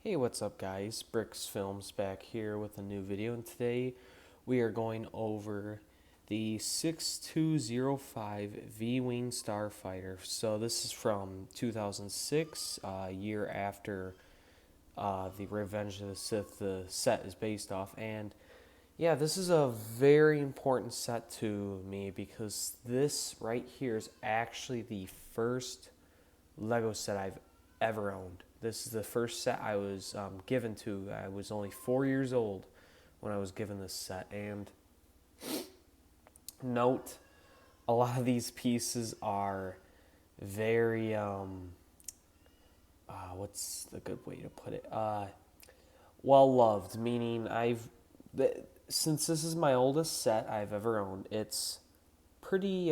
Hey, what's up guys? Bricks Films back here with a new video, and today we are going over the 6205 V-Wing Starfighter. So this is from 2006, a year after the Revenge of the Sith the set is based off. And yeah, this is a very important set to me because this right here is actually the first Lego set I've ever owned. This is the first set I was given to. I was only 4 years old when I was given this set. And note, a lot of these pieces are very, what's the good way to put it? Well loved, meaning since this is my oldest set I've ever owned, it's pretty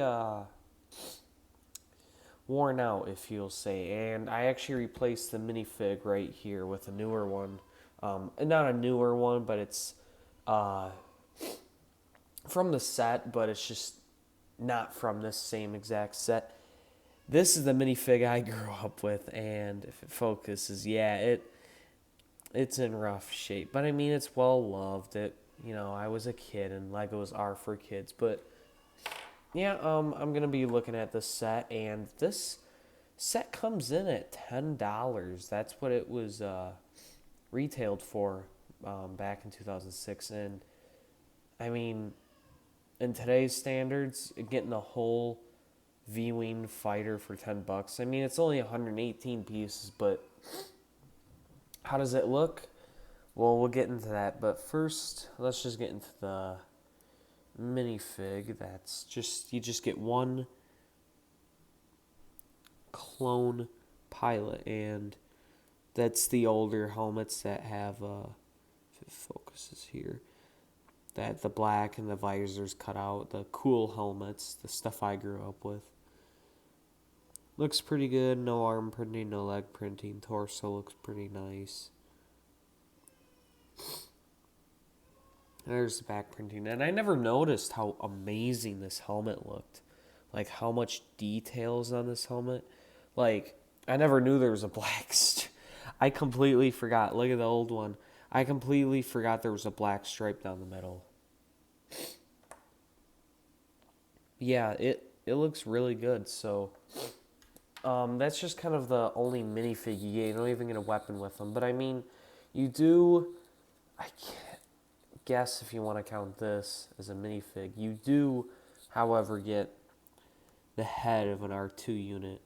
worn out, if you'll say. And I actually replaced the minifig right here with a newer one. Not a newer one, but it's uh, from the set, but it's just not from this same exact set. This is the minifig I grew up with, and if it focuses, yeah, it's in rough shape. But I mean, it's well loved. I was a kid, and Legos are for kids. But yeah, I'm gonna be looking at this set, and this set comes in at $10. That's what it was retailed for back in 2006. And I mean, in today's standards, getting a whole V-Wing fighter for $10. I mean, it's only 118 pieces, but how does it look? Well, we'll get into that. But first, let's just get into the minifig. That's just, you just get one clone pilot, and that's the older helmets that have if it focuses here, that the black and the visors cut out, the cool helmets, the stuff I grew up with. Looks pretty good. No arm printing, no leg printing. Torso looks pretty nice. There's the back printing, and I never noticed how amazing this helmet looked. Like how much details on this helmet. Like, I never knew there was a black I completely forgot. Look at the old one. I completely forgot there was a black stripe down the middle. Yeah, it looks really good. So, that's just kind of the only minifig you get. You don't even get a weapon with them. But I mean, you do. I can't guess if you want to count this as a minifig. You do, however, get the head of an R2 unit.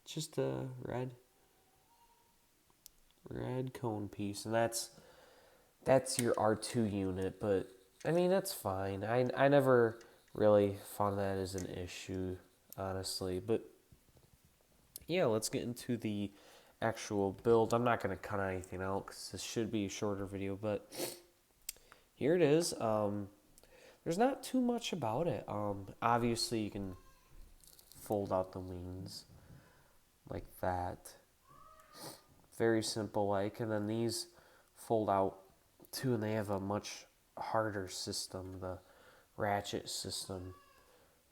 Just a red cone piece, and that's your R2 unit. But I mean, that's fine. I never really found that as an issue, honestly. But yeah, let's get into the actual build. I'm not going to cut anything out because this should be a shorter video, but here it is. There's not too much about it. Obviously, you can fold out the wings like that. Very simple, like, and then these fold out too, and they have a much harder system, the ratchet system.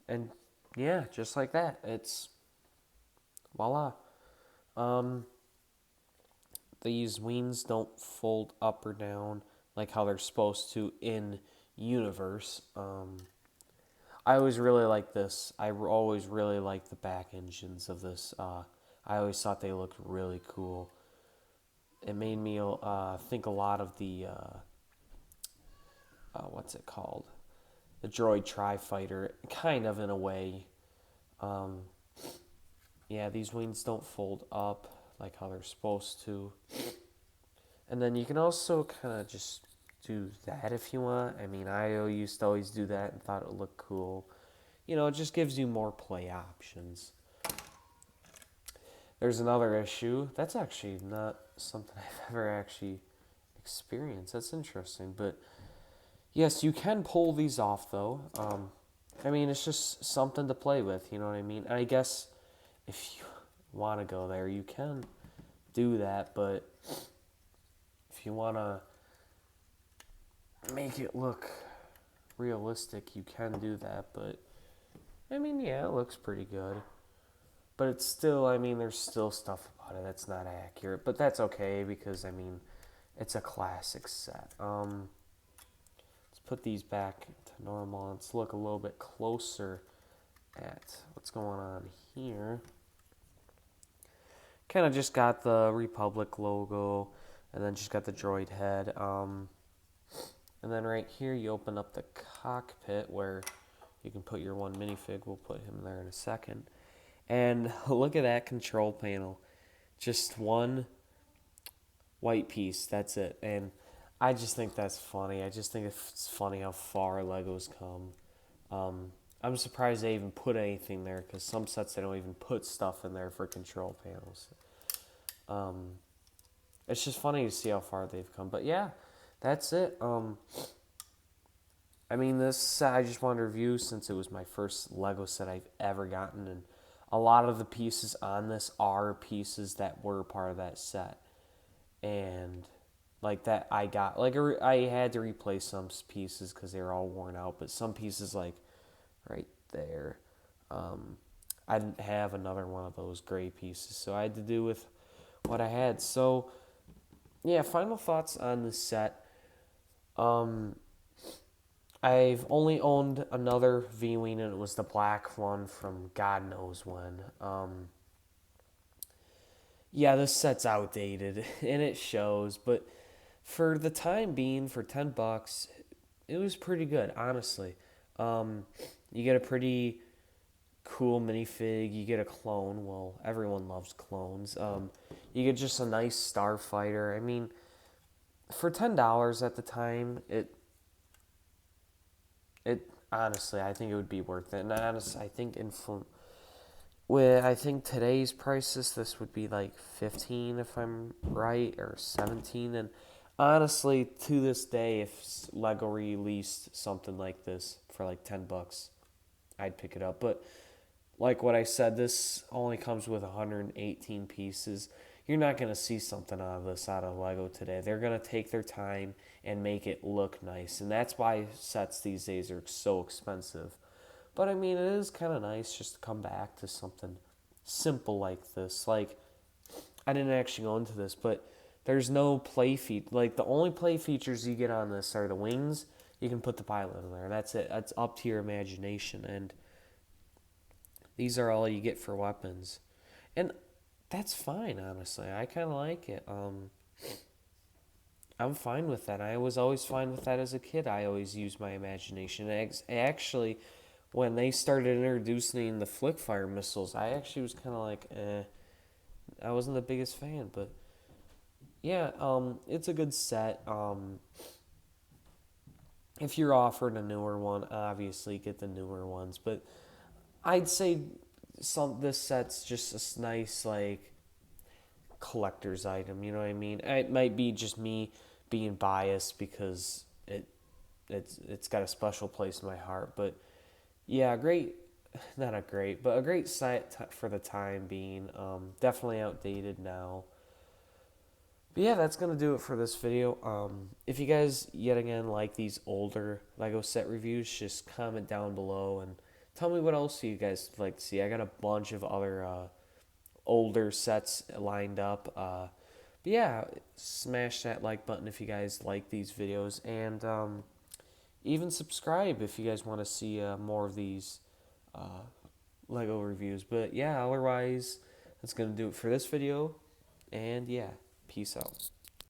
And yeah, just like that, it's voila. Um, these wings don't fold up or down like how they're supposed to in universe. I always really like this. I always really like the back engines of this. I always thought they looked really cool. It made me think a lot of the what's it called? The Droid Tri-Fighter, kind of in a way. Um, yeah, these wings don't fold up like how they're supposed to. And then you can also kind of just do that if you want. I mean, I used to always do that and thought it looked cool. It just gives you more play options. There's another issue. That's actually not something I've ever actually experienced. That's interesting. But yes, you can pull these off, though. I mean, it's just something to play with, you know what I mean? I guess if you want to go there, you can do that. But if you want to make it look realistic, you can do that. But, I mean, yeah, it looks pretty good. But it's still, I mean, there's still stuff about it. That's not accurate, but that's okay because I mean, it's a classic set. Let's put these back to normal. Let's look a little bit closer at what's going on here. Kind of just got the Republic logo, and then just got the droid head. And then right here, you open up the cockpit where you can put your one minifig. We'll put him there in a second. And look at that control panel. Just one white piece. That's it. And I just think that's funny. I just think it's funny how far Legos come. I'm surprised they even put anything there because some sets they don't even put stuff in there for control panels. It's just funny to see how far they've come. But yeah, that's it. I mean, this set I just wanted to review since it was my first Lego set I've ever gotten, and a lot of the pieces on this are pieces that were part of that set, and like that I got I had to replace some pieces because they were all worn out, but some pieces like right there, I didn't have another one of those gray pieces, so I had to do with what I had. So yeah, final thoughts on this set. I've only owned another V-Wing, and it was the black one from God knows when. Yeah, this set's outdated, and it shows, but for the time being, for $10, it was pretty good, honestly. You get a pretty cool minifig, you get a clone. Well, everyone loves clones. You get just a nice starfighter. I mean, for $10 at the time, it honestly, I think it would be worth it. And honestly, I think I think today's prices, this would be like 15 if I'm right, or 17. And honestly, to this day, if Lego released something like this for like $10, I'd pick it up. But like what I said, this only comes with 118 pieces. You're not going to see something out of this out of Lego today. They're going to take their time and make it look nice. And that's why sets these days are so expensive. But I mean, it is kind of nice just to come back to something simple like this. Like, I didn't actually go into this, but there's no play feat. Like, the only play features you get on this are the wings. You can put the pilot in there. That's it. That's up to your imagination. And these are all you get for weapons. And that's fine, honestly. I kind of like it. I'm fine with that. I was always fine with that as a kid. I always used my imagination. Actually, when they started introducing the flick fire missiles, I actually was kind of like, I wasn't the biggest fan, but yeah, it's a good set. If you're offered a newer one, obviously get the newer ones, but I'd say this set's just a nice like collector's item. You know what I mean? It might be just me being biased because it's got a special place in my heart. But yeah, not a great, but a great set for the time being. Definitely outdated now. But yeah, that's going to do it for this video. If you guys, yet again, like these older LEGO set reviews, just comment down below and tell me what else you guys would like to see. I got a bunch of other older sets lined up. But yeah, smash that like button if you guys like these videos. And even subscribe if you guys want to see more of these LEGO reviews. But yeah, otherwise, that's going to do it for this video. And yeah. Peace out.